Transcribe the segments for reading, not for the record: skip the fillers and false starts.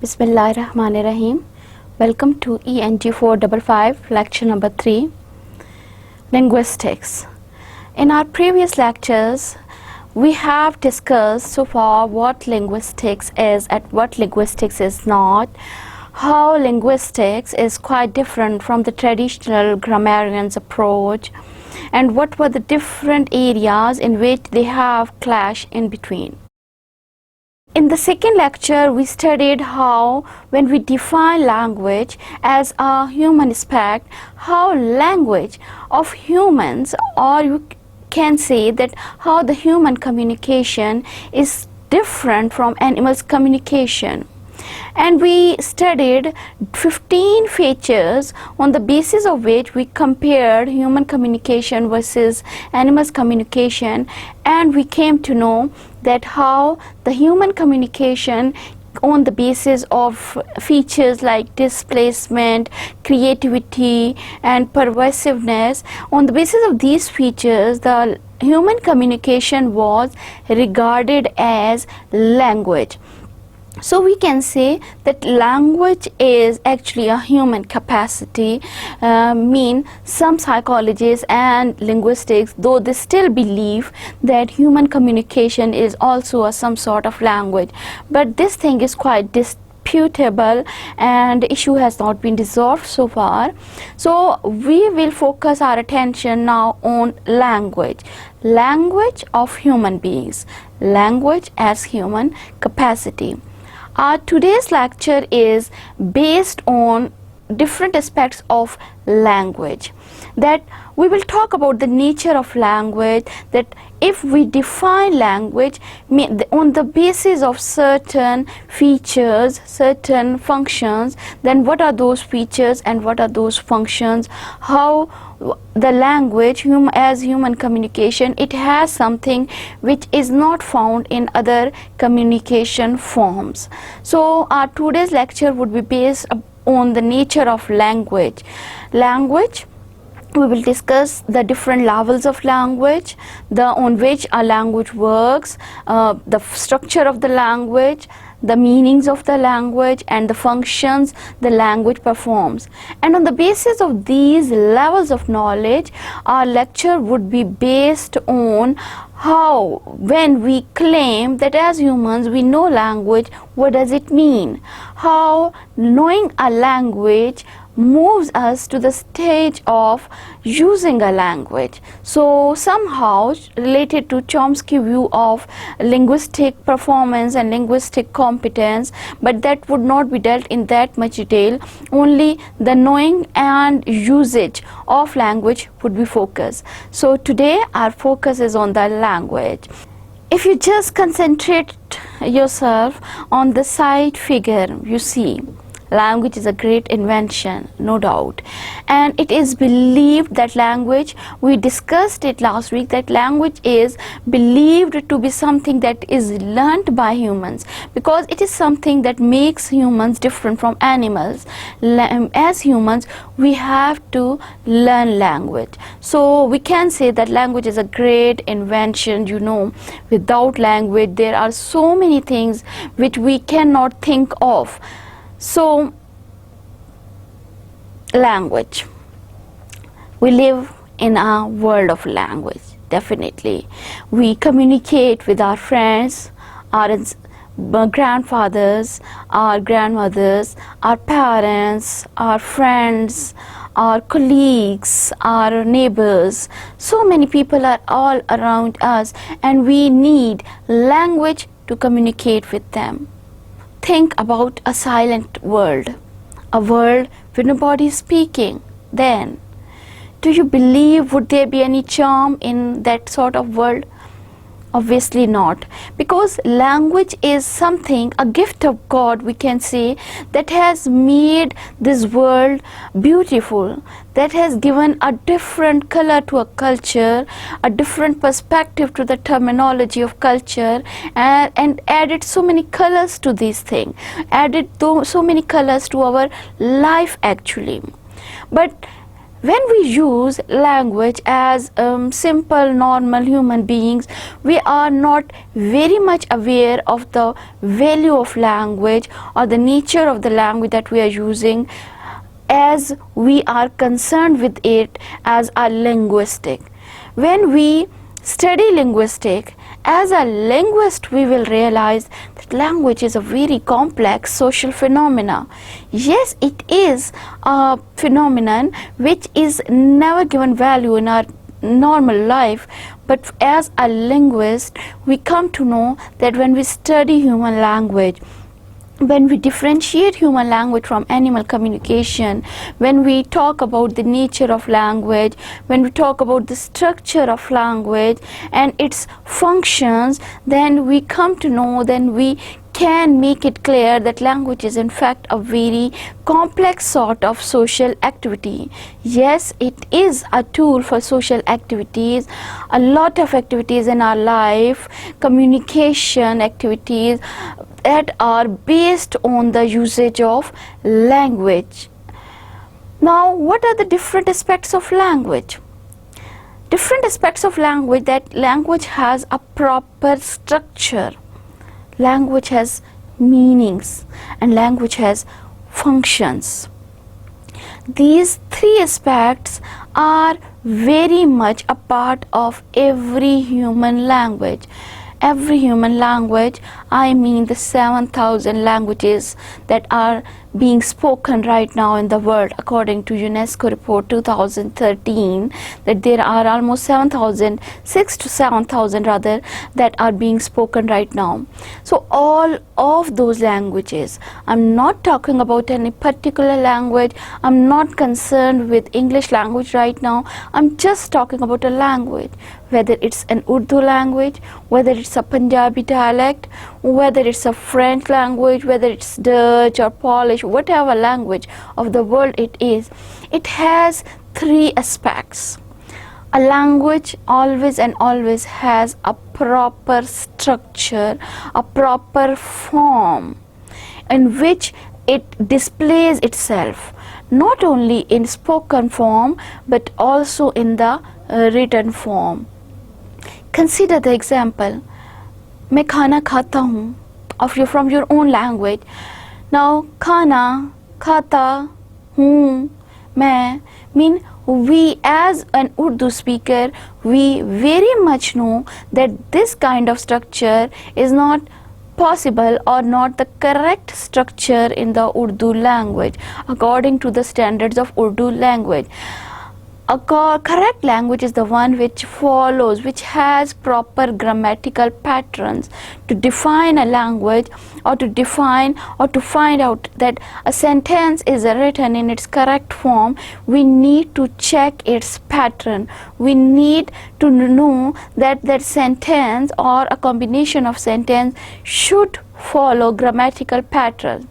Bismillahirrahmanirrahim. Welcome to Eng455 lecture number 3, Linguistics. In our previous lectures, we have discussed so far what linguistics is and what linguistics is not, how linguistics is quite different from the traditional grammarian's approach, and what were the different areas in which they have clash in between. In the second lecture, we studied how, when we define language as a human aspect, how language of humans, or you can say that how the human communication is different from animals' communication. And we studied 15 features on the basis of which we compared human communication versus animals' communication, and we came to know that how the human communication on the basis of features like displacement, creativity and pervasiveness, on the basis of these features, the human communication was regarded as language. So we can say that language is actually a human capacity. Some psychologists and linguistics, though they still believe that human communication is also some sort of language, but this thing is quite disputable and the issue has not been resolved so far. So we will focus our attention now on language of human beings, language as human capacity. Our today's lecture is based on different aspects of language. That we will talk about the nature of language, that if we define language on the basis of certain features, certain functions, then what are those features and what are those functions, how the language as human communication, it has something which is not found in other communication forms. So our today's lecture would be based on the nature of language. We will discuss the different levels of language, on which a language works, the structure of the language, the meanings of the language and the functions the language performs. And on the basis of these levels of knowledge, our lecture would be based on how, when we claim that as humans we know language, what does it mean? How knowing a language moves us to the stage of using a language. So somehow related to Chomsky's view of linguistic performance and linguistic competence, but that would not be dealt in that much detail. Only the knowing and usage of language would be focused. So today our focus is on the language. If you just concentrate yourself on the side figure, you see language is a great invention, no doubt, and it is believed that language, we discussed it last week, that language is believed to be something that is learnt by humans, because it is something that makes humans different from animals. As humans, we have to learn language. So we can say that language is a great invention. Without language there are so many things which we cannot think of. So, language. We live in a world of language, definitely. We communicate with our friends, our grandfathers, our grandmothers, our parents, our friends, our colleagues, our neighbors. So many people are all around us and we need language to communicate with them. Think about a silent world, a world where nobody is speaking. Then, do you believe would there be any charm in that sort of world? Obviously not, because language is something, a gift of God, we can say, that has made this world beautiful, that has given a different color to a culture, a different perspective to the terminology of culture, and added so many colors to this thing, added so many colors to our life actually. But When we use language as simple normal human beings, we are not very much aware of the value of language or the nature of the language that we are using, as we are concerned with it as a linguistic. When we study linguistics, as a linguist, we will realize that language is a very complex social phenomena. Yes, it is a phenomenon which is never given value in our normal life, but as a linguist, we come to know that when we study human language, when we differentiate human language from animal communication, when we talk about the nature of language, when we talk about the structure of language and its functions, then we come to know, then we can make it clear that language is in fact a very complex sort of social activity. Yes, it is a tool for social activities, a lot of activities in our life, communication activities that are based on the usage of language. Now, what are the different aspects of language? Different aspects of language: that language has a proper structure, language has meanings, and language has functions. These three aspects are very much a part of every human language. Every human language, I mean the 7,000 languages that are being spoken right now in the world, according to UNESCO report 2013, that there are almost 7,000, 6 to 7,000 rather, that are being spoken right now. So all of those languages, I'm not talking about any particular language, I'm not concerned with English language right now, I'm just talking about a language, whether it's an Urdu language, whether it's a Punjabi dialect, whether it's a French language, whether it's Dutch or Polish, whatever language of the world it is, it has three aspects. A language always and always has a proper structure, a proper form in which it displays itself, not only in spoken form but also in the written form. Consider the example, मैं खाना खाता हूँ, from your own language. Now, खाना, खाता, हूँ, मैं mean we as an Urdu speaker, we very much know that this kind of structure is not possible or not the correct structure in the Urdu language according to the standards of Urdu language. A correct language is the one which follows, which has proper grammatical patterns to define a language, or to define or to find out that a sentence is written in its correct form. We need to check its pattern. We need to know that that sentence or a combination of sentence should follow grammatical pattern.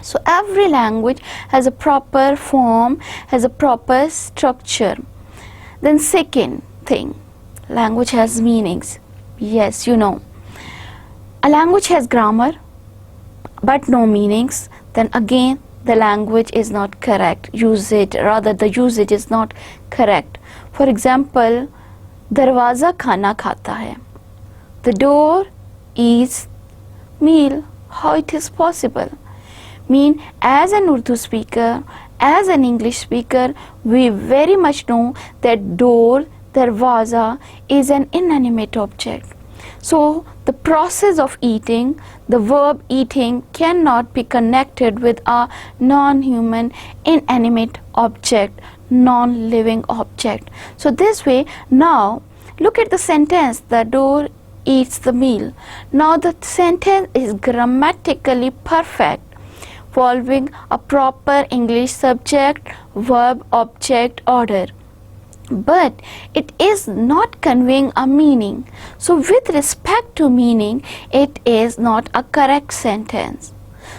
So every language has a proper form, has a proper structure. Then second thing, language has meanings. Yes, you know. A language has grammar but no meanings, then again the language is not correct. Usage, rather the usage is not correct. For example, darwaza khana khata hai. The door eats meal. How it is possible? Mean, as an Urdu speaker, as an English speaker, we very much know that door, darwaza, is an inanimate object. So the process of eating, the verb eating, cannot be connected with a non-human inanimate object, non-living object. So this way, now look at the sentence, the door eats the meal. Now the sentence is grammatically perfect, following a proper English subject, verb, object order. But it is not conveying a meaning. So with respect to meaning, it is not a correct sentence.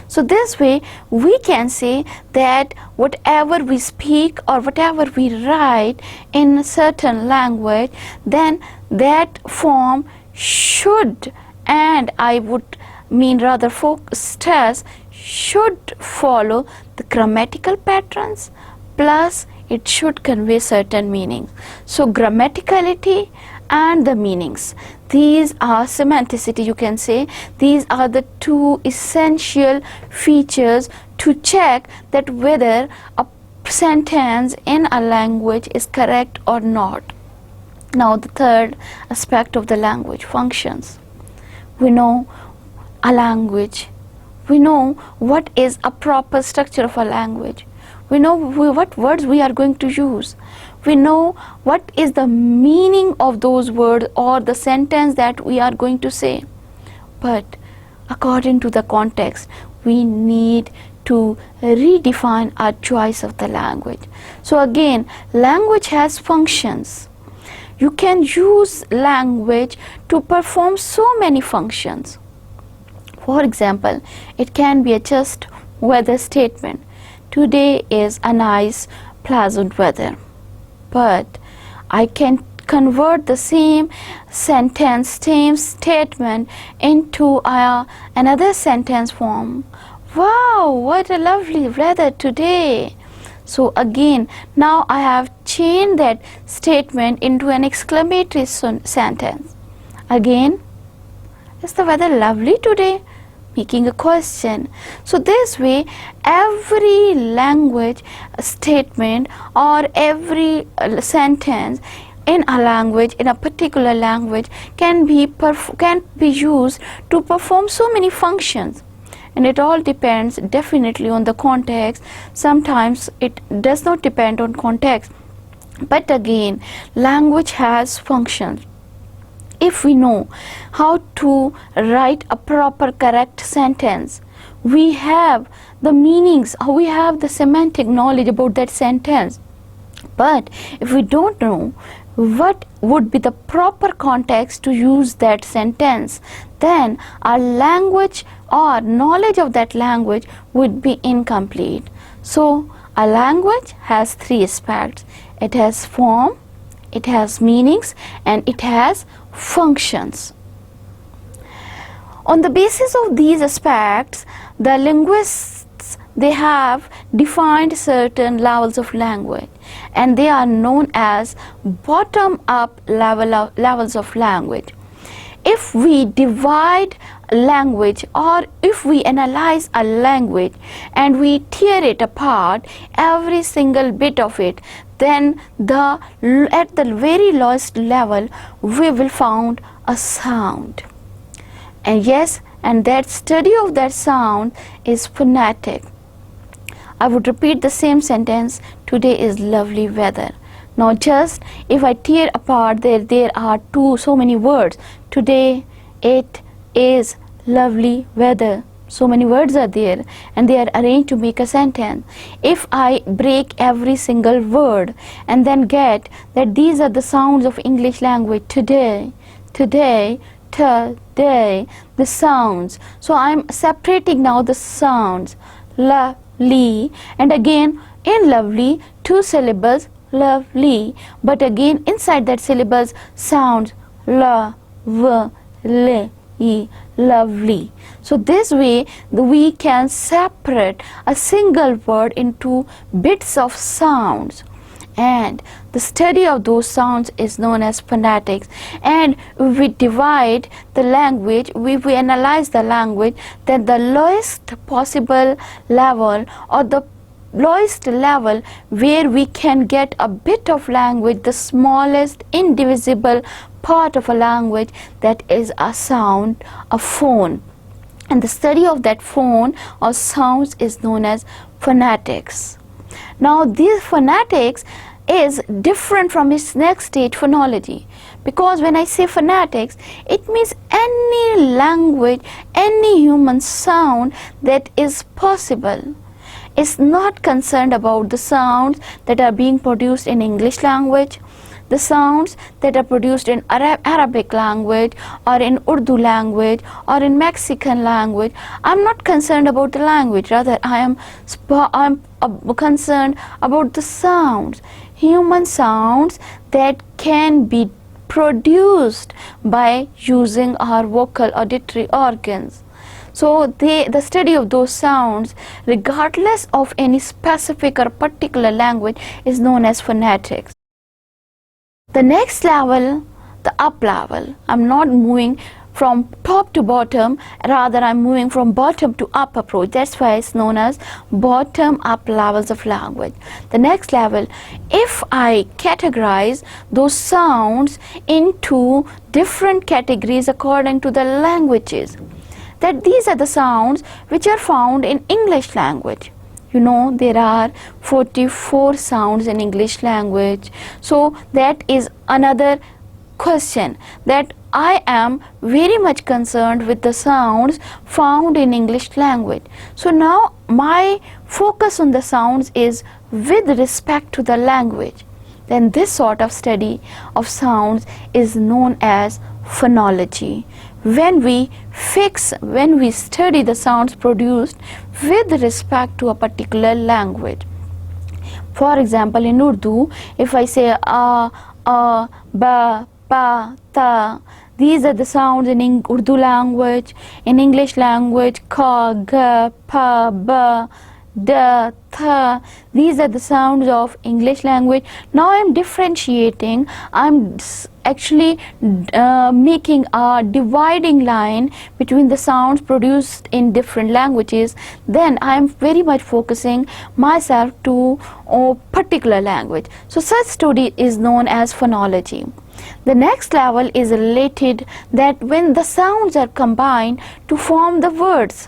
So this way, we can say that whatever we speak or whatever we write in a certain language, then that form should, and I would mean rather stress, should follow the grammatical patterns plus it should convey certain meaning. So grammaticality and the meanings, these are semanticity, you can say. These are the two essential features to check that whether a sentence in a language is correct or not. Now the third aspect of the language, functions. We know a language, we know what is a proper structure of a language, we know what words we are going to use, we know what is the meaning of those words or the sentence that we are going to say. But according to the context, we need to redefine our choice of the language. So again, language has functions. You can use language to perform so many functions. For example, it can be a just weather statement. Today is a nice, pleasant weather. But I can convert the same sentence, same statement into another sentence form. Wow, what a lovely weather today. So again, now I have changed that statement into an exclamatory sentence. Again, is the weather lovely today? Making a question. So this way, every language statement or every sentence in a language, in a particular language, can be used to perform so many functions. And it all depends definitely on the context. Sometimes it does not depend on context. But again, language has functions. If we know how to write a proper correct sentence, we have the meanings, we have the semantic knowledge about that sentence. But if we don't know what would be the proper context to use that sentence, then our language or knowledge of that language would be incomplete. So a language has three aspects. It has form, it has meanings, and it has functions. On the basis of these aspects, the linguists, they have defined certain levels of language, and they are known as bottom-up levels of language. If we divide language, or if we analyze a language and we tear it apart, every single bit of it, then at the very lowest level we will find a sound. And yes, and that study of that sound is phonetic. I would repeat the same sentence, today is lovely weather. Now just if I tear apart, there are so many words. Today it is lovely weather. So many words are there and they are arranged to make a sentence. If I break every single word and then get that these are the sounds of English language, today, today, today, the sounds. So I'm separating now the sounds, lovely, and again in lovely, two syllables, lovely, but again inside that syllables sounds lovely. So this way we can separate a single word into bits of sounds, and the study of those sounds is known as phonetics. And we divide the language, we analyze the language, then the lowest possible level or the lowest level where we can get a bit of language, the smallest indivisible part of a language, that is a sound, a phone. And the study of that phone or sounds is known as phonetics. Now this phonetics is different from its next stage, phonology, because when I say phonetics, it means any language, any human sound that is possible. Is not concerned about the sounds that are being produced in English language, the sounds that are produced in Arabic language or in Urdu language or in Mexican language. I'm not concerned about the language, rather I'm concerned about the sounds, human sounds that can be produced by using our vocal auditory organs. So the study of those sounds regardless of any specific or particular language is known as phonetics. The next level, the up level, I'm not moving from top to bottom, rather I'm moving from bottom to up approach. That's why it's known as bottom up levels of language. The next level, if I categorize those sounds into different categories according to the languages, that these are the sounds which are found in English language. You know, there are 44 sounds in English language. So that is another question, that I am very much concerned with the sounds found in English language. So now my focus on the sounds is with respect to the language. Then this sort of study of sounds is known as phonology. When we study the sounds produced with respect to a particular language. For example, in Urdu, if I say a, ba, pa, ta, these are the sounds in Urdu language. In English language, ka, ga, pa, ba, da, tha, these are the sounds of English language. Now I'm differentiating, I'm actually making a dividing line between the sounds produced in different languages. Then I'm very much focusing myself to a particular language. So such study is known as phonology. The next level is related, that when the sounds are combined to form the words,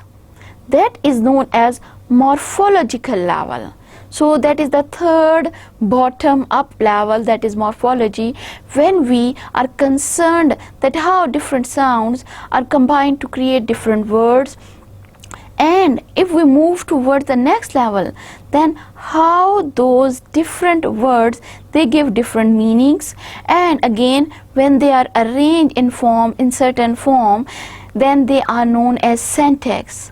that is known as morphological level. So that is the third bottom up level, that is morphology, when we are concerned that how different sounds are combined to create different words. And if we move towards the next level, then how those different words, they give different meanings, and again when they are arranged in certain form, then they are known as syntax.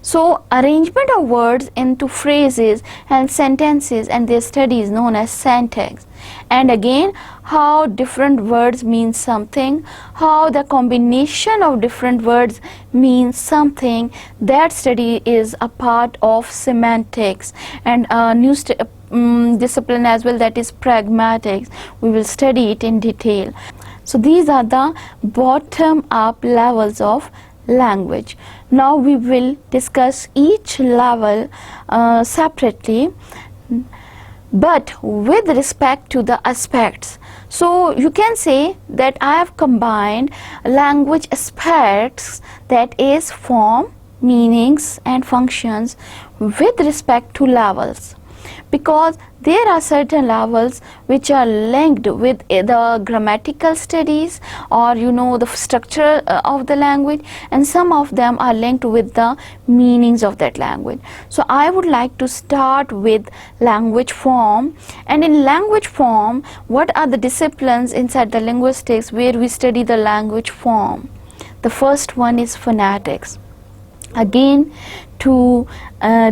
So arrangement of words into phrases and sentences and their study is known as syntax. And again, how different words mean something, how the combination of different words means something, that study is a part of semantics. And a new discipline as well, that is pragmatics. We will study it in detail. So these are the bottom up levels of language. Now we will discuss each level separately, but with respect to the aspects. So you can say that I have combined language aspects, that is form, meanings and functions, with respect to levels, because there are certain levels which are linked with the grammatical studies or the structure of the language, and some of them are linked with the meanings of that language. So I would like to start with language form. And in language form, what are the disciplines inside the linguistics where we study the language form? The first one is phonetics. Again, to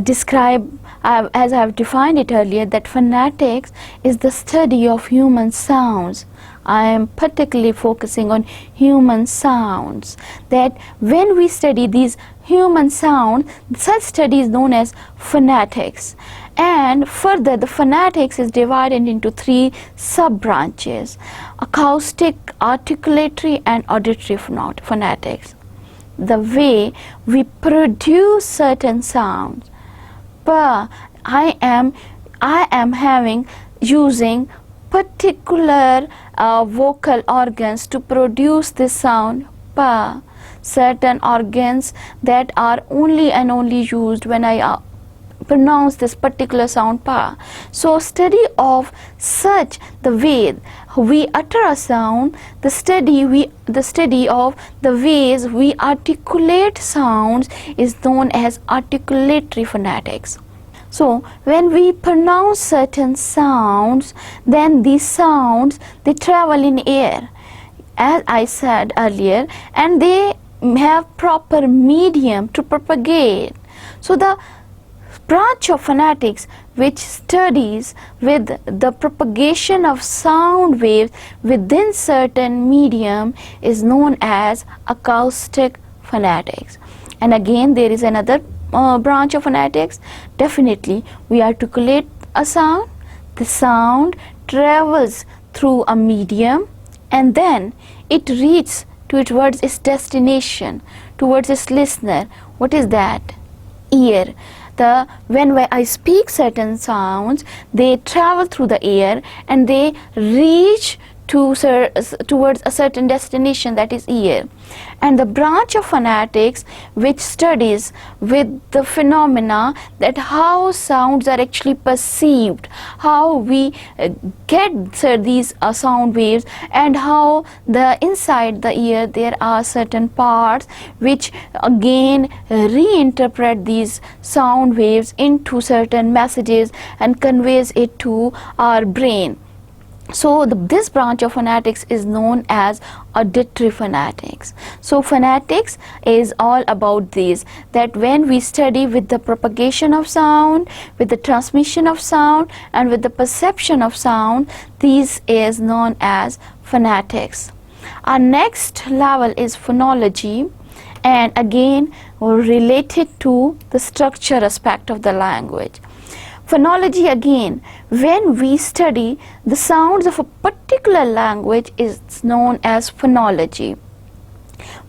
describe, as I have defined it earlier, that phonetics is the study of human sounds. I am particularly focusing on human sounds, that when we study these human sounds, such study is known as phonetics. And further, the phonetics is divided into three sub-branches: acoustic, articulatory and auditory phonetics. The way we produce certain sounds. Pa, I am using particular vocal organs to produce this sound pa. Certain organs that are only and only used when I pronounce this particular sound pa. So study of such the way we utter a sound, the study of the ways we articulate sounds is known as articulatory phonetics. So when we pronounce certain sounds, then these sounds, they travel in air, as I said earlier, and they have proper medium to propagate. So the branch of phonetics which studies with the propagation of sound waves within certain medium is known as acoustic phonetics. And again, there is another branch of phonetics. Definitely, we articulate a sound. The sound travels through a medium, and then it reaches towards its destination, towards its listener. What is that? Ear. When I speak certain sounds, they travel through the air and they reach towards a certain destination, that is ear. And the branch of phonetics which studies with the phenomena that how sounds are actually perceived, how we get these sound waves, and how inside the ear there are certain parts which again reinterpret these sound waves into certain messages and conveys it to our brain. So this branch of phonetics is known as auditory phonetics. So phonetics is all about this, that when we study with the propagation of sound, with the transmission of sound, and with the perception of sound, this is known as phonetics. Our next level is phonology, and again related to the structure aspect of the language. Phonology, again, when we study the sounds of a particular language, is known as phonology.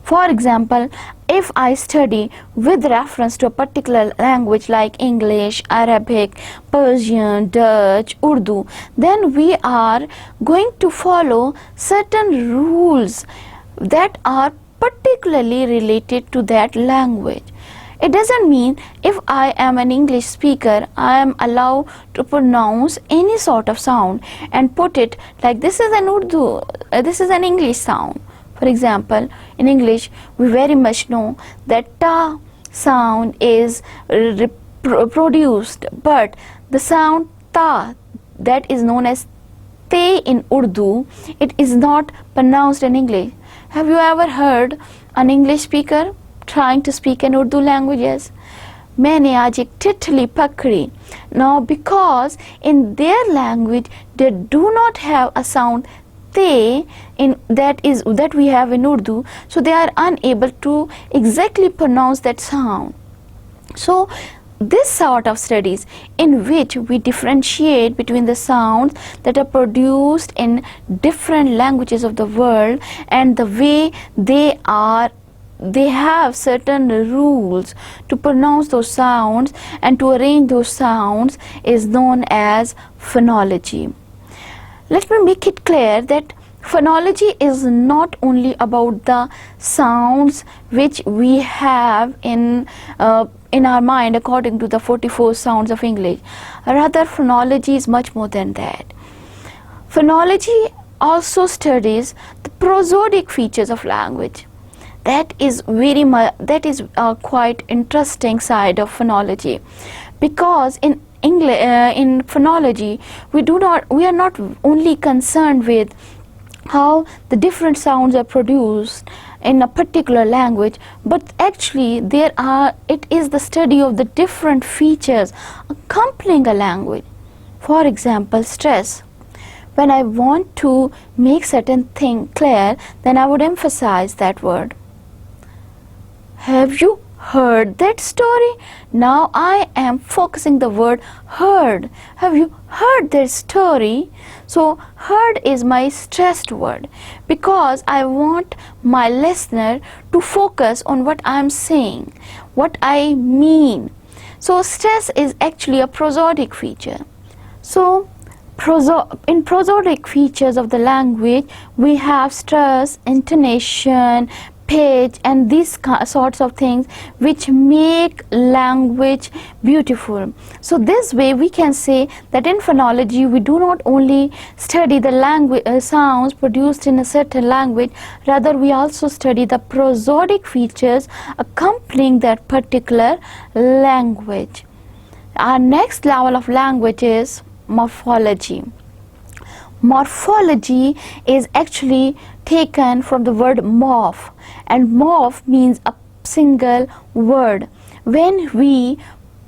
For example, if I study with reference to a particular language like English, Arabic, Persian, Dutch, Urdu, then we are going to follow certain rules that are particularly related to that language. It doesn't mean if I am an English speaker, I am allowed to pronounce any sort of sound and put it like this is an Urdu, this is an English sound. For example, in English, we very much know that ta sound is produced, but the sound ta, that is known as te in Urdu, it is not pronounced in English. Have you ever heard an English speaker trying to speak in Urdu languages? मैंने आज एक तितली पकड़ी. Now, because in their language they do not have a sound te that we have in Urdu, so they are unable to exactly pronounce that sound. So this sort of studies in which we differentiate between the sounds that are produced in different languages of the world and the way they have certain rules to pronounce those sounds and to arrange those sounds is known as phonology. Let me make it clear that phonology is not only about the sounds which we have in our mind according to the 44 sounds of English. Rather, phonology is much more than that. Phonology also studies the prosodic features of language. That is a quite interesting side of phonology, because in phonology we are not only concerned with how the different sounds are produced in a particular language, but actually it is the study of the different features accompanying a language. For example, stress. When I want to make certain thing clear, then I would emphasize that word. Have you heard that story? Now I am focusing the word heard. Have you heard that story? So heard is my stressed word, because I want my listener to focus on what I am saying, what I mean. So stress is actually a prosodic feature. So in prosodic features of the language, we have stress, intonation, pitch, and these sorts of things which make language beautiful. So this way we can say that in phonology we do not only study the language sounds produced in a certain language, rather we also study the prosodic features accompanying that particular language. Our next level of language is morphology. Morphology is actually taken from the word morph, and morph means a single word. When we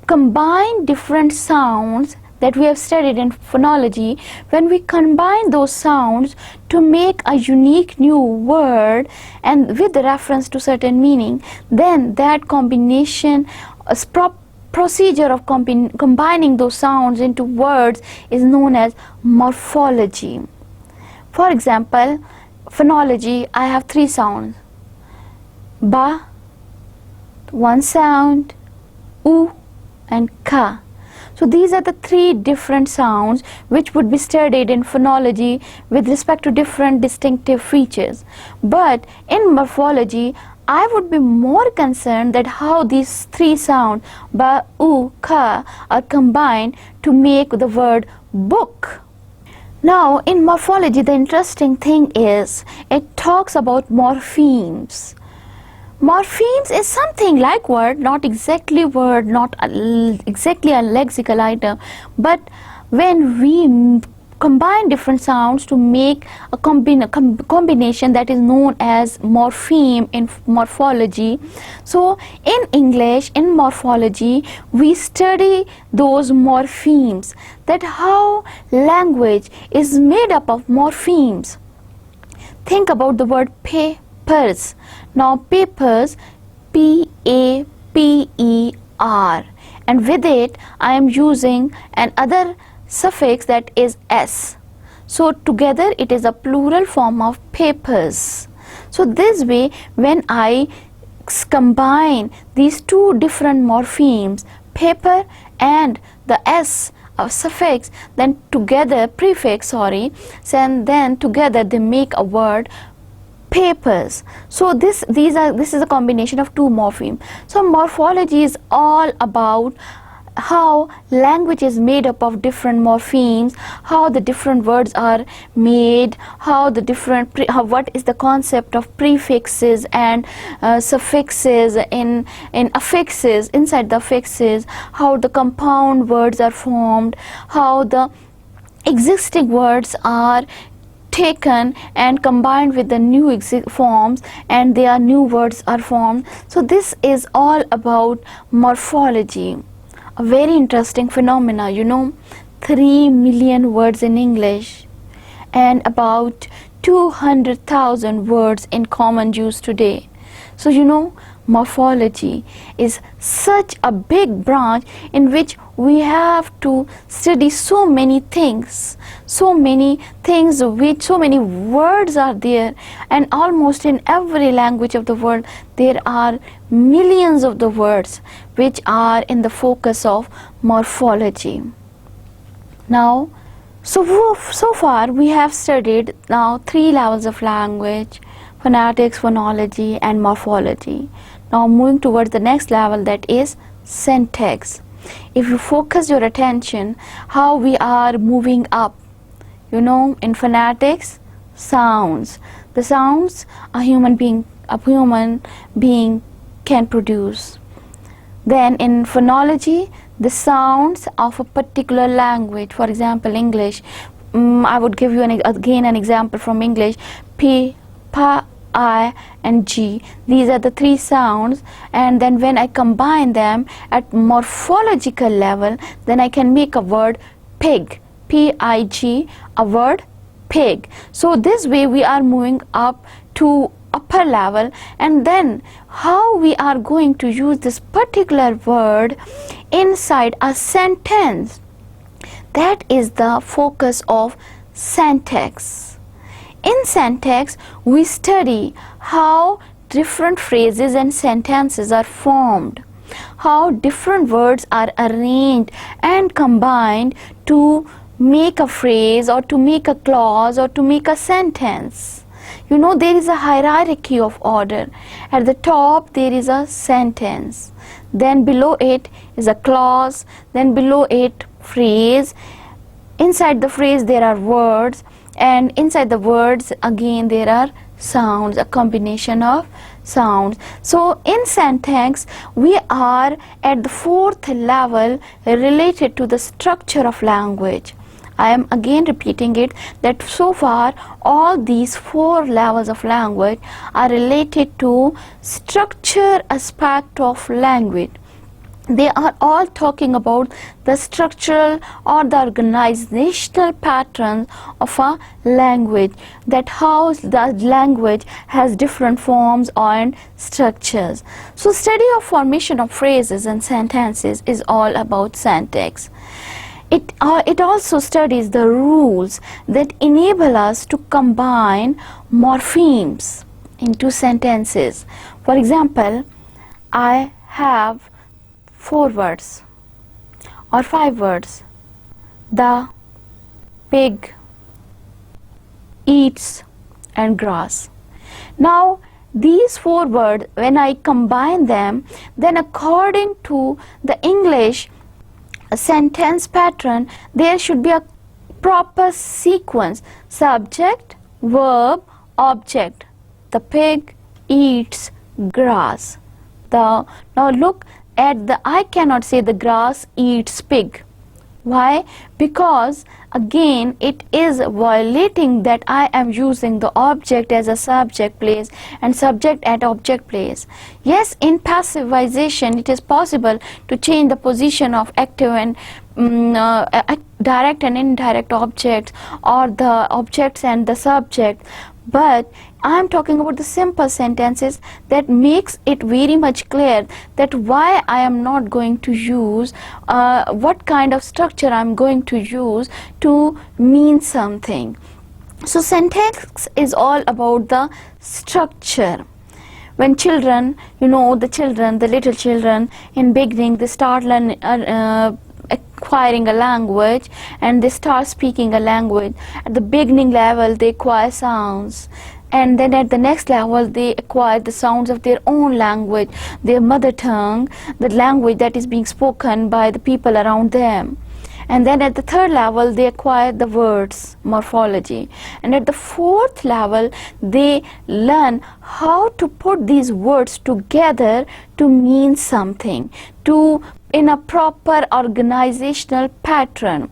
combine different sounds that we have studied in phonology, when we combine those sounds to make a unique new word and with reference to certain meaning, then that combination, procedure of combining those sounds into words is known as morphology. For example, phonology, I have three sounds: ba, one sound, u, and ka. So these are the three different sounds which would be studied in phonology with respect to different distinctive features. But in morphology, I would be more concerned that how these three sounds, ba, u, ka, are combined to make the word book. Now, in morphology, the interesting thing is it talks about morphemes. Morphemes is something like word, not exactly word, not exactly a lexical item, but when we combine different sounds to make a combination that is known as morpheme in morphology. So in English, in morphology, we study those morphemes, that how language is made up of morphemes. Think about the word papers. Now papers, P-A-P-E-R, and with it I am using another suffix that is s. So together it is a plural form of papers. So this way, when I combine these two different morphemes, paper and the s suffix, then together, prefix, sorry, and then together they make a word papers. So this is a combination of two morphemes. So morphology is all about how language is made up of different morphemes, how the different words are made, how the different what is the concept of prefixes and suffixes in affixes, inside the affixes, how the compound words are formed, how the existing words are taken and combined with the new forms, and their new words are formed. So this is all about morphology. A very interesting phenomena, 3 million words in English and about 200,000 words in common use today. So morphology is such a big branch in which we have to study so many things which so many words are there, and almost in every language of the world there are millions of the words which are in the focus of morphology. Now, so far we have studied now 3 levels of language: phonetics, phonology, and morphology. Now moving towards the next level, that is syntax. If you focus your attention how we are moving up, in phonetics, sounds, the sounds a human being can produce. Then in phonology, the sounds of a particular language, for example English. I would give you again an example from English: P, Pa, I, and G. These are the 3 sounds, and then when I combine them at morphological level, then I can make a word pig, P-I-G, a word pig. So this way we are moving up to upper level, and then how we are going to use this particular word inside a sentence, that is the focus of syntax. In syntax, we study how different phrases and sentences are formed, how different words are arranged and combined to make a phrase or to make a clause or to make a sentence. There is a hierarchy of order. At the top there is a sentence, then below it is a clause, then below it phrase, inside the phrase there are words, and inside the words again there are sounds, a combination of sounds. So in syntax we are at the 4th level related to the structure of language. I am again repeating it, that so far all these 4 levels of language are related to structure aspect of language. they are all talking about the structural or the organizational patterns of a language, that how the language has different forms and structures. So study of formation of phrases and sentences is all about syntax. It also studies the rules that enable us to combine morphemes into sentences. For example, I have 4 words or 5 words. The pig eats and grass. Now these 4 words, when I combine them, then according to the English sentence pattern, there should be a proper sequence: subject, verb, object. The pig eats grass. Now look at the, I cannot say the grass eats pig. Why? Because again it is violating that I am using the object as a subject place and subject at object place. Yes, in passivization it is possible to change the position of active and direct and indirect objects, or the objects and the subject, but I am talking about the simple sentences that makes it very much clear that why I am not going to use what kind of structure I am going to use to mean something. So syntax is all about the structure. When children, the little children in beginning, they start acquiring a language and they start speaking a language. At the beginning level they acquire sounds, and then at the next level they acquire the sounds of their own language, their mother tongue, the language that is being spoken by the people around them. And then at the 3rd level they acquire the words, morphology, and at the 4th level they learn how to put these words together to mean something, in a proper organizational pattern.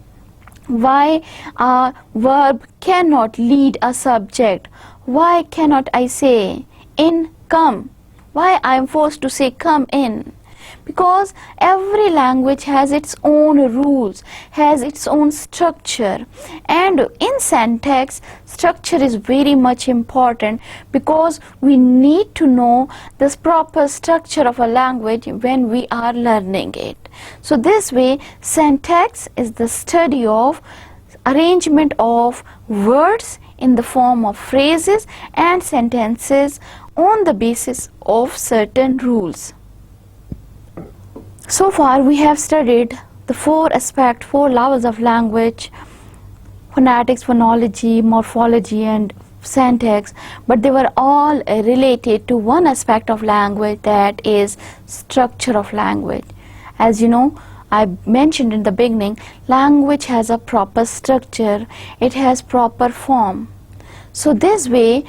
Why a verb cannot lead a subject? Why cannot I say in, come? Why I am forced to say come in? Because every language has its own rules, has its own structure, and in syntax structure is very much important, because we need to know this proper structure of a language when we are learning it. So this way syntax is the study of arrangement of words in the form of phrases and sentences on the basis of certain rules. So far we have studied the 4 levels of language: phonetics, phonology, morphology and syntax, but they were all related to one aspect of language, that is structure of language. As you know, I mentioned in the beginning, language has a proper structure, it has proper form. So this way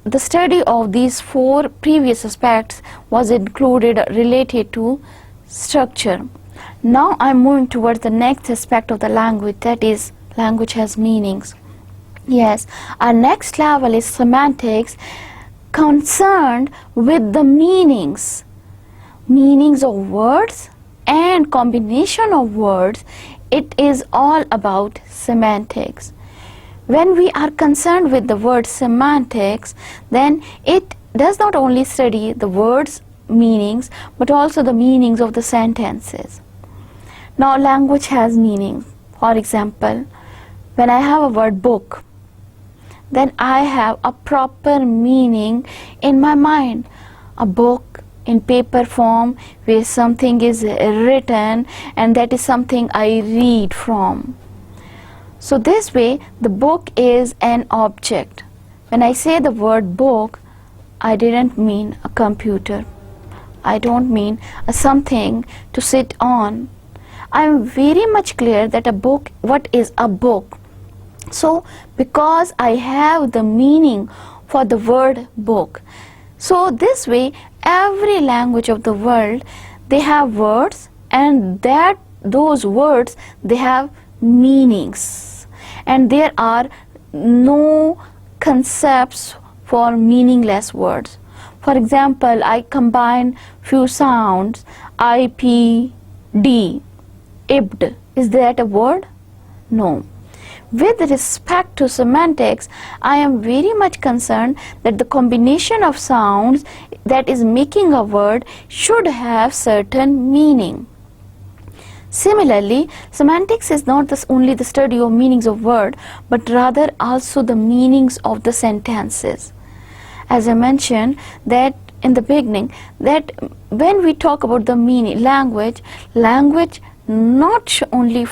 the study of these 4 previous aspects was included related to structure. Now I'm moving towards the next aspect of the language, that is language has meanings. Yes, our next level is semantics, concerned with the meanings of words and combination of words. It is all about semantics. When we are concerned with the word semantics, then it does not only study the words meanings but also the meanings of the sentences. Now language has meaning. For example, when I have a word book, then I have a proper meaning in my mind. A book in paper form where something is written and that is something I read from. So this way the book is an object. When I say the word book, I didn't mean a computer. I don't mean something to sit on. I am very much clear that a book, what is a book? So because I have the meaning for the word book. So this way every language of the world, they have words, and that those words they have meanings, and there are no concepts for meaningless words. For example, I combine few sounds, IP, D. Ibd. Is that a word? No. With respect to semantics, I am very much concerned that the combination of sounds that is making a word should have certain meaning. Similarly, semantics is not only the study of meanings of word, but rather also the meanings of the sentences. As I mentioned that in the beginning, that when we talk about the meaning, language not only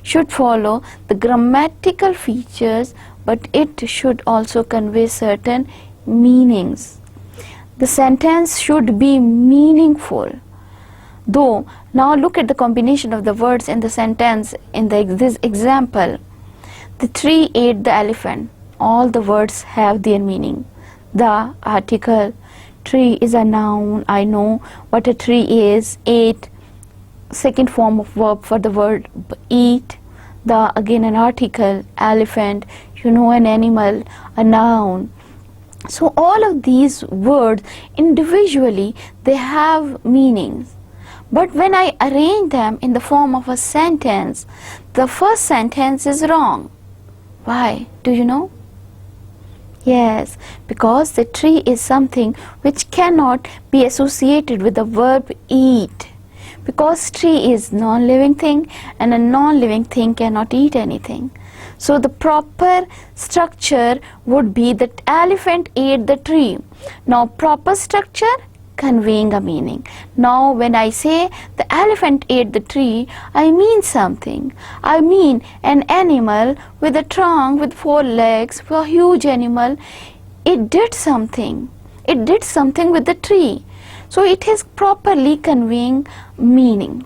should follow the grammatical features, but it should also convey certain meanings. The sentence should be meaningful. Though, now look at the combination of the words in the sentence in this example. The tree ate the elephant. All the words have their meaning. The article, tree is a noun. I know what a tree is. Ate, second form of verb for the word eat. The, again, an article, elephant, you know, an animal, a noun. So all of these words individually, they have meanings. But when I arrange them in the form of a sentence, the first sentence is wrong. Why? Do you know? Yes, because the tree is something which cannot be associated with the verb eat. Because tree is non-living thing, and a non-living thing cannot eat anything. So the proper structure would be that elephant ate the tree. Now proper structure, conveying a meaning. Now when I say the elephant ate the tree, I mean something. I mean an animal with a trunk with 4 legs, a huge animal. It did something. It did something with the tree. So it is properly conveying meaning.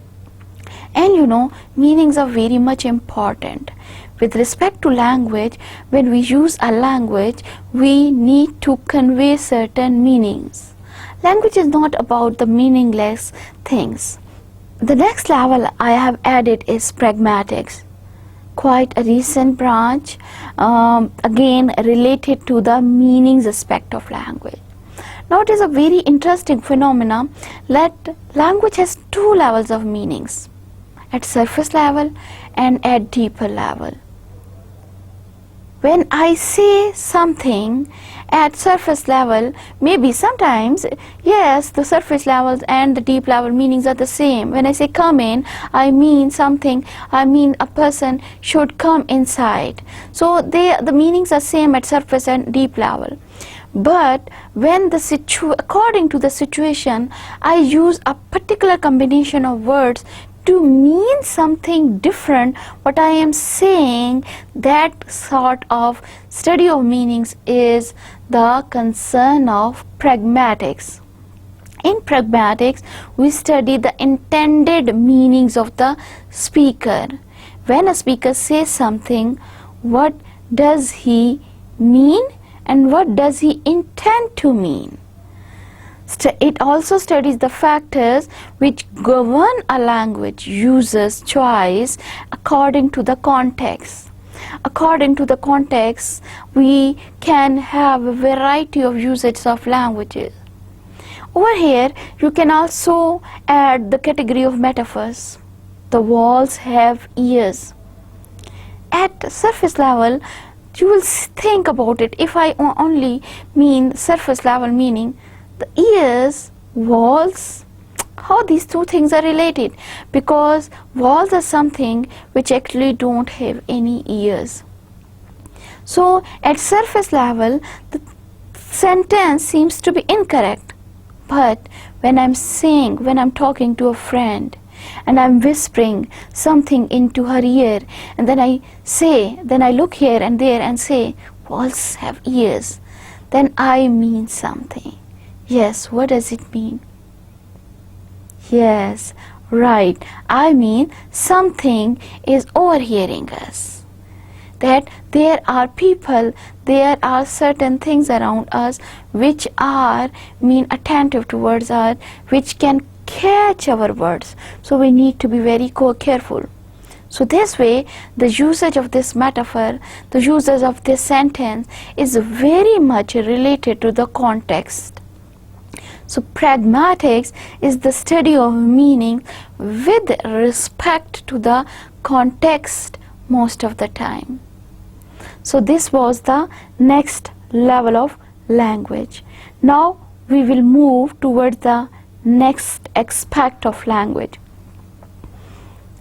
And you know, meanings are very much important. With respect to language, when we use a language, we need to convey certain meanings. Language is not about the meaningless things. The next level I have added is pragmatics. Quite a recent branch, again related to the meanings aspect of language. Now it is a very interesting phenomena that language has 2 levels of meanings, at surface level and at deeper level. When I say something at surface level, maybe sometimes, yes, the surface levels and the deep level meanings are the same. When I say come in, I mean something, I mean a person should come inside. So the meanings are same at surface and deep level. But when according to the situation, I use a particular combination of words to mean something different, what I am saying, that sort of study of meanings is the concern of pragmatics. In pragmatics, we study the intended meanings of the speaker. When a speaker says something, what does he mean and what does he intend to mean? It also studies the factors which govern a language user's choice according to the context. According to the context, we can have a variety of usages of languages. Over here, you can also add the category of metaphors. The walls have ears. At surface level, you will think about it. If I only mean surface level meaning, the ears, walls, how these 2 things are related? Because walls are something which actually don't have any ears. So at surface level, the sentence seems to be incorrect. But when I'm talking to a friend and I'm whispering something into her ear, and then I look here and there and say, walls have ears, then I mean something. Yes, what does it mean? Yes, right. I mean something is overhearing us. That there are people, there are certain things around us which are attentive towards us, which can catch our words. So we need to be very careful. So this way, the usage of this metaphor, the usage of this sentence is very much related to the context. So pragmatics is the study of meaning with respect to the context most of the time. So this was the next level of language. Now we will move towards the next aspect of language.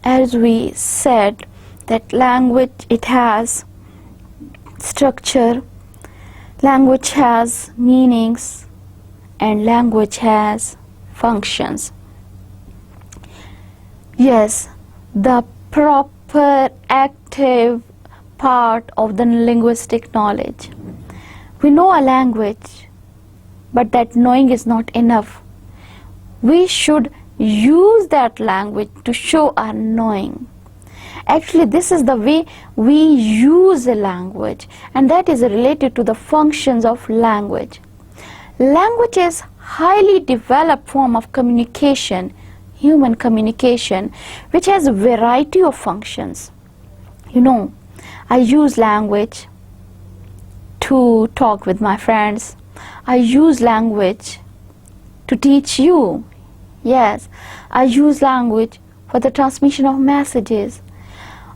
As we said that language, it has structure, language has meanings, and language has functions. Yes, the proper active part of the linguistic knowledge. We know a language, but that knowing is not enough. We should use that language to show our knowing. Actually, this is the way we use a language, and that is related to the functions of language. Language is highly developed form of communication, human communication, which has a variety of functions. You know, I use language to talk with my friends. I use language to teach you. Yes, I use language for the transmission of messages.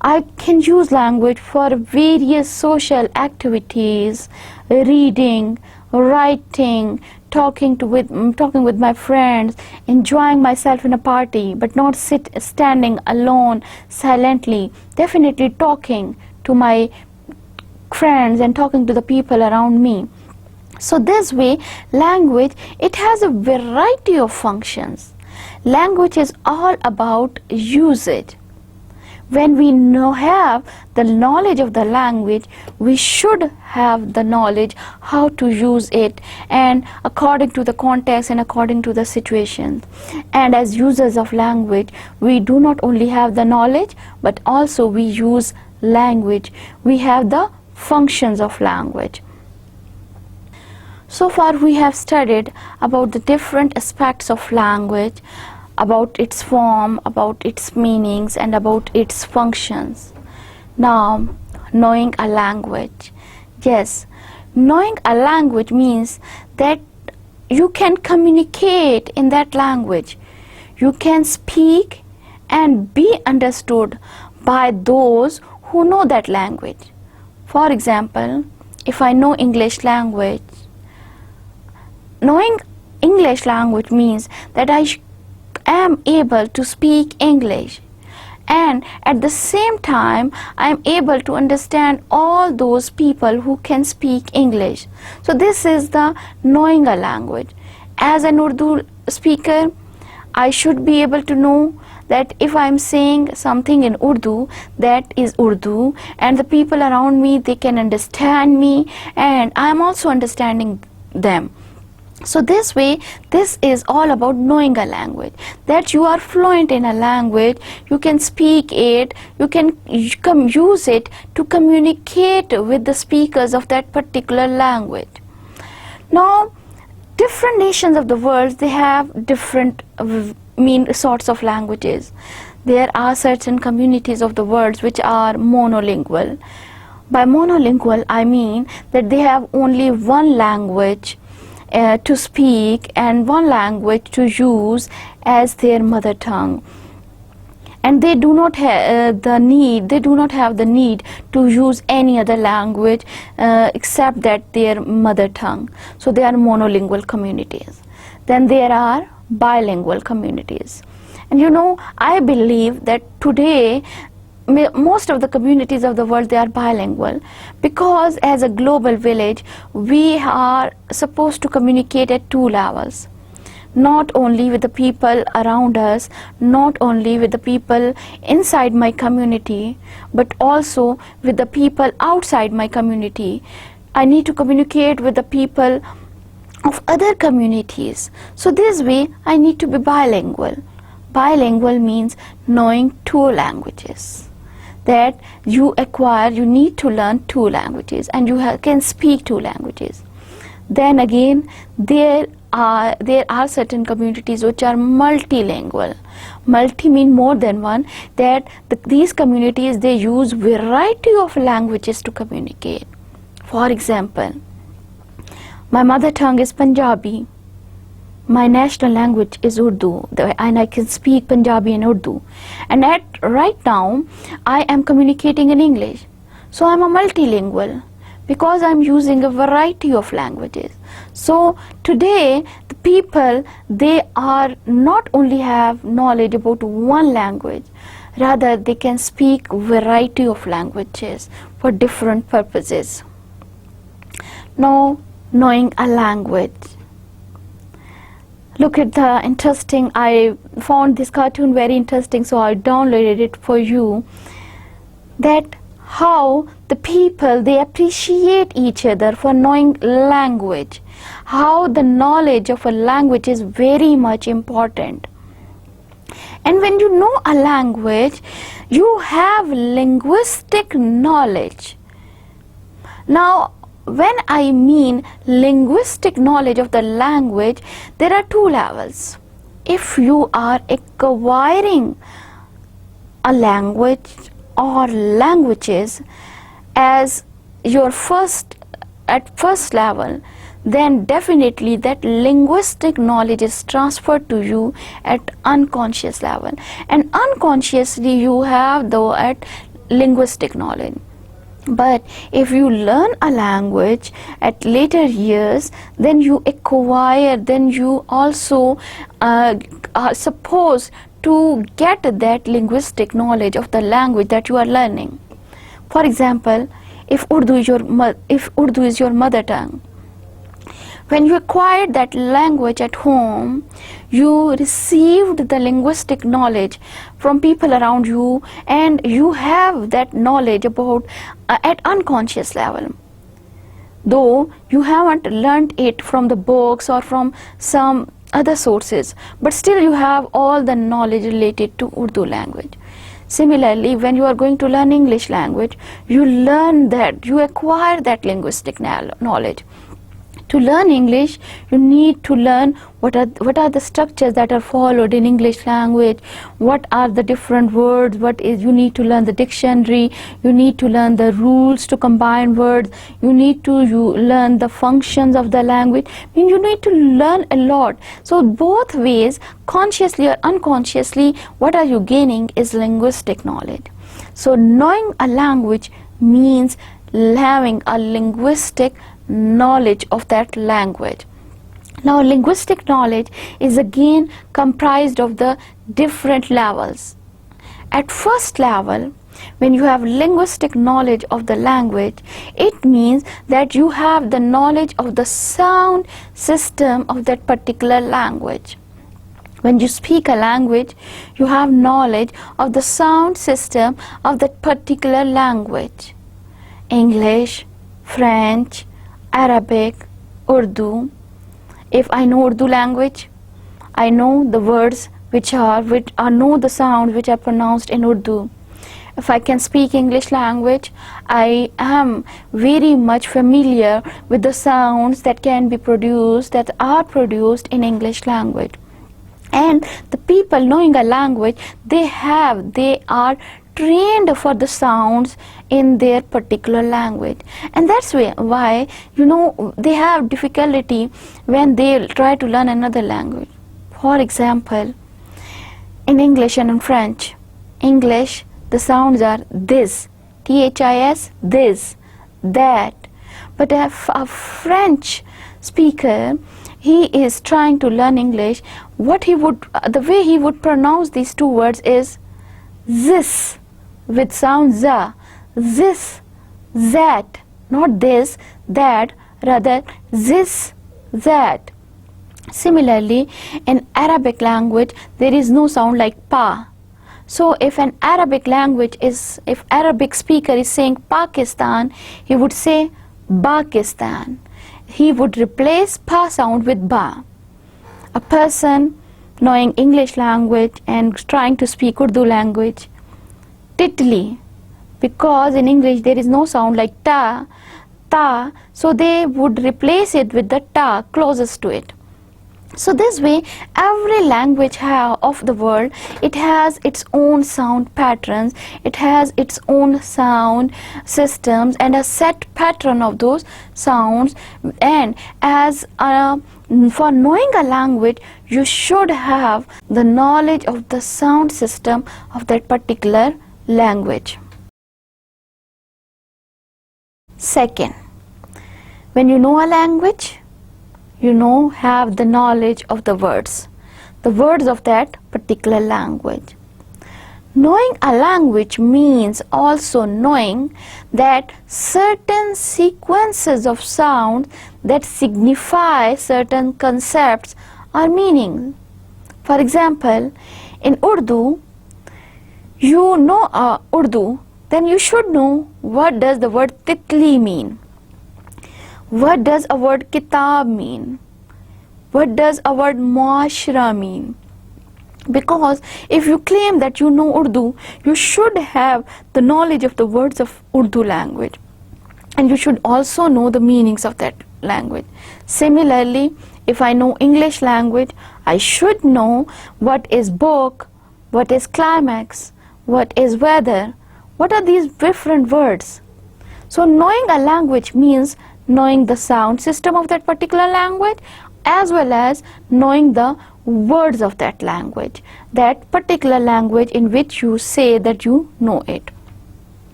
I can use language for various social activities, reading, writing, talking with my friends, enjoying myself in a party, but not standing alone silently. Definitely talking to my friends and talking to the people around me. So this way, language, it has a variety of functions. Language is all about usage. When we have the knowledge of the language, we should have the knowledge how to use it, and according to the context and according to the situation. And as users of language, we do not only have the knowledge, but also we use language. We have the functions of language. So far we have studied about the different aspects of language, about its form, about its meanings, and about its functions. Now, knowing a language. Yes, knowing a language means that you can communicate in that language. You can speak and be understood by those who know that language. For example, if I know English language, knowing English language means that I am able to speak English, and at the same time I am able to understand all those people who can speak English. So this is the knowing a language. As an Urdu speaker, I should be able to know that if I am saying something in Urdu, that is Urdu, and the people around me, they can understand me, and I am also understanding them. So this way, this is all about knowing a language, that you are fluent in a language, you can speak it, you can use it to communicate with the speakers of that particular language. Now, different nations of the world, they have different sorts of languages. There are certain communities of the world which are monolingual. By monolingual, I mean that they have only one language to speak and one language to use as their mother tongue, and they do not have the need to use any other language except that their mother tongue. So they are monolingual communities. Then there are bilingual communities, and you know, I believe that today most of the communities of the world, they are bilingual, because as a global village we are supposed to communicate at two levels, not only with the people around us, not only with the people inside my community, but also with the people outside my community. I need to communicate with the people of other communities. So this way I need to be bilingual. Bilingual means knowing two languages, that you need to learn two languages, and you can speak two languages. Then again, there are certain communities which are multilingual. Multi mean more than one, that these communities, they use variety of languages to communicate. For example, my mother tongue is Punjabi, my national language is Urdu, and I can speak Punjabi and Urdu. And right now, I am communicating in English. So I'm a multilingual because I'm using a variety of languages. So today, the people, they are not only have knowledge about one language, rather they can speak variety of languages for different purposes. Now, knowing a language. Look at the interesting, I found this cartoon very interesting, so I downloaded it for you. That how the people, they appreciate each other for knowing language. How the knowledge of a language is very much important. And when you know a language, you have linguistic knowledge. Now, when I mean linguistic knowledge of the language, there are two levels. If you are acquiring a language or languages as your first level, then definitely that linguistic knowledge is transferred to you at unconscious level, and unconsciously you have that linguistic knowledge. But if you learn a language at later years, then you acquire, then you also are supposed to get that linguistic knowledge of the language that you are learning. For example, if Urdu is your mother tongue, when you acquired that language at home, you received the linguistic knowledge from people around you, and you have that knowledge about at unconscious level. Though you haven't learned it from the books or from some other sources, but still you have all the knowledge related to Urdu language. Similarly, when you are going to learn English language, you learn that, you acquire that linguistic knowledge. To learn English, you need to learn what are the structures that are followed in English language, what are the different words, you need to learn the dictionary, you need to learn the rules to combine words, you need to learn the functions of the language. I mean, you need to learn a lot. So both ways, consciously or unconsciously, what are you gaining is linguistic knowledge. So knowing a language means having a linguistic knowledge of that language. Now, linguistic knowledge is again comprised of the different levels. At first level, when you have linguistic knowledge of the language, it means that you have the knowledge of the sound system of that particular language. When you speak a language, you have knowledge of the sound system of that particular language. English, French, Arabic, Urdu. If I know Urdu language, I know the words I know the sounds which are pronounced in Urdu. If I can speak English language, I am very much familiar with the sounds that are produced in English language. And the people knowing a language, they are trained for the sounds in their particular language, and that's why they have difficulty when they try to learn another language. For example, in English and in French, English, the sounds are this, this, this, that. But if a French speaker, he is trying to learn English, the way he would pronounce these two words is this with sound za, this, that, not this, that, rather this, that. Similarly, in Arabic language, there is no sound like pa. So if Arabic speaker is saying Pakistan, he would say Pakistan. He would replace pa sound with ba. A person knowing English language and trying to speak Urdu language, titli, because in English there is no sound like ta, so they would replace it with the ta closest to it. So this way, every language of the world, it has its own sound patterns, it has its own sound systems and a set pattern of those sounds. And for knowing a language, you should have the knowledge of the sound system of that particular language. Second, when you know a language, you have the knowledge of the words of that particular language. Knowing a language means also knowing that certain sequences of sounds that signify certain concepts or meaning. For example, in Urdu, you know Urdu, then you should know what does the word titli mean. What does a word kitab mean? What does a word muashra mean? Because if you claim that you know Urdu, you should have the knowledge of the words of Urdu language. And you should also know the meanings of that language. Similarly, if I know English language, I should know what is book, what is climax, what is weather. What are these different words? So knowing a language means knowing the sound system of that particular language as well as knowing the words of that language, that particular language in which you say that you know it.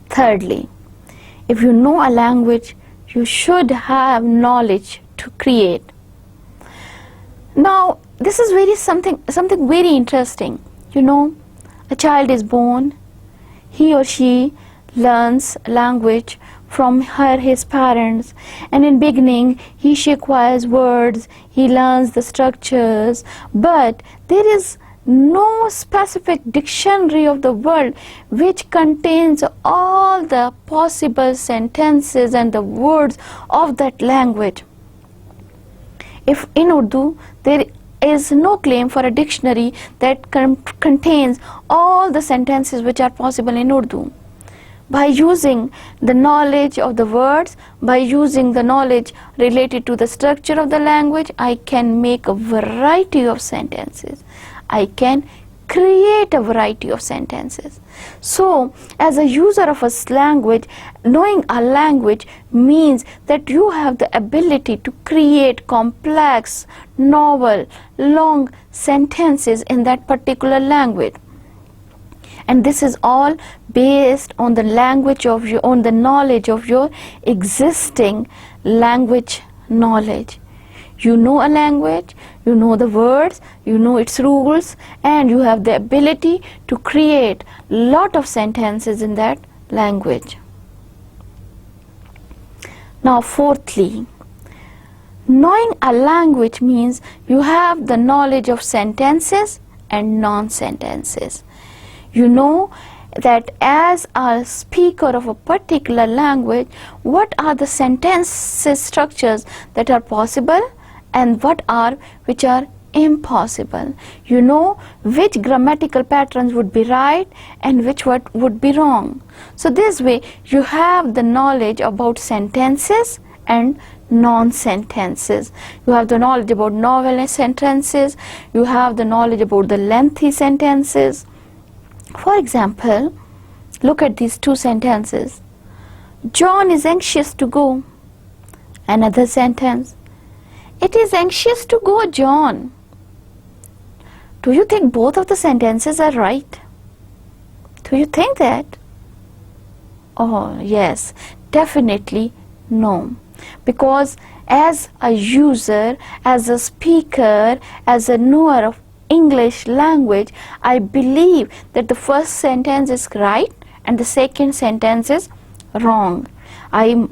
Thirdly, if you know a language, you should have knowledge to create. Now, this is something very interesting. A child is born, he or she learns language from his parents, and in beginning she acquires words, he learns the structures, but there is no specific dictionary of the world which contains all the possible sentences and the words of that language. If in Urdu there is no claim for a dictionary that contains all the sentences which are possible in Urdu. By using the knowledge of the words, by using the knowledge related to the structure of the language, I can make a variety of sentences. I can create a variety of sentences. So, as a user of a language, knowing a language means that you have the ability to create complex, novel, long sentences in that particular language. And this is all based on the knowledge of your existing language knowledge. You know a language, you know the words, you know its rules, and you have the ability to create lot of sentences in that language. Now, fourthly, knowing a language means you have the knowledge of sentences and non-sentences. You know that as a speaker of a particular language, what are the sentences structures that are possible and which are impossible. You know which grammatical patterns would be right and which would be wrong. So this way you have the knowledge about sentences and non-sentences. You have the knowledge about novel sentences, you have the knowledge about the lengthy sentences. For example, look at these two sentences. John is anxious to go. Another sentence. It is anxious to go, John. Do you think both of the sentences are right? Do you think that? Oh, yes, definitely no. Because as a user, as a speaker, as a knower of English language, I believe that the first sentence is right and the second sentence is wrong. I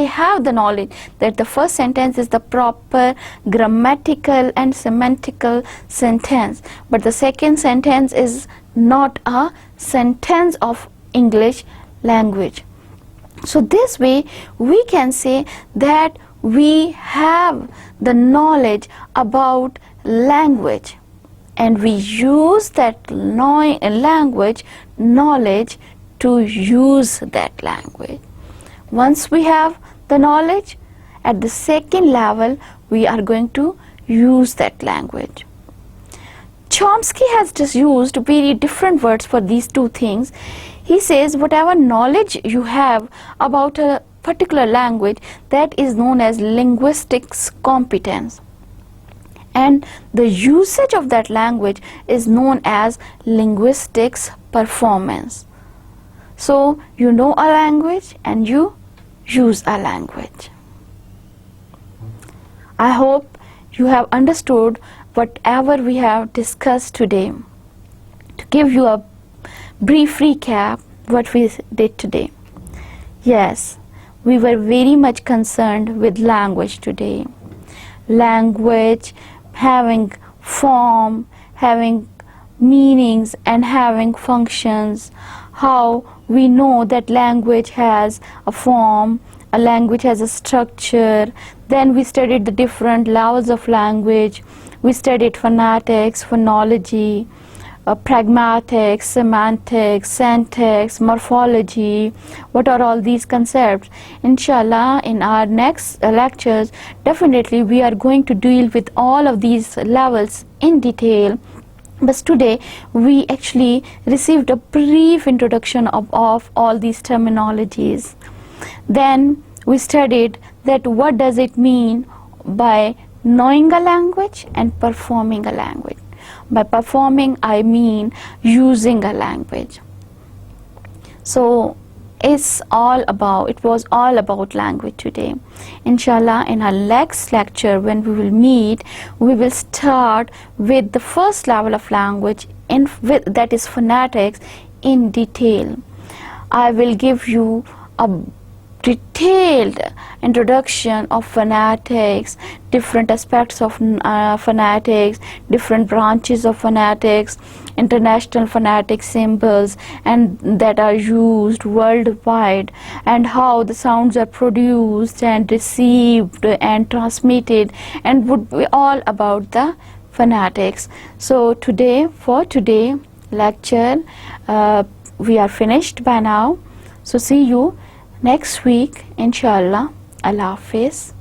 have the knowledge that the first sentence is the proper grammatical and semantical sentence, but the second sentence is not a sentence of English language. So this way we can say that we have the knowledge about language and we use that language knowledge to use that language. Once we have the knowledge, at the second level we are going to use that language. Chomsky has just used very different words for these two things. He says whatever knowledge you have about a particular language, that is known as linguistics competence, and the usage of that language is known as linguistics performance. So you know a language and you use a language. I hope you have understood whatever we have discussed today. To give you a brief recap what we did today. Yes, we were very much concerned with language today. Language having form, having meanings and having functions. How we know that language has a form, a language has a structure. Then we studied the different levels of language. We studied phonetics, phonology, pragmatics, semantics, syntax, morphology. What are all these concepts? Inshallah, in our next lectures, definitely we are going to deal with all of these levels in detail. But today we actually received a brief introduction of all these terminologies. Then we studied that what does it mean by knowing a language and performing a language. By performing, I mean using a language. So it was all about language today. Inshallah, in our next lecture, when we will meet, we will start with the first level of language, that is phonetics, in detail. I will give you a detailed introduction of phonetics, different aspects of phonetics, different branches of phonetics, international phonetic symbols and that are used worldwide, and how the sounds are produced and received and transmitted, and would be all about the phonetics. So for today lecture, we are finished by now. So see you next week, inshallah. Allah Hafiz.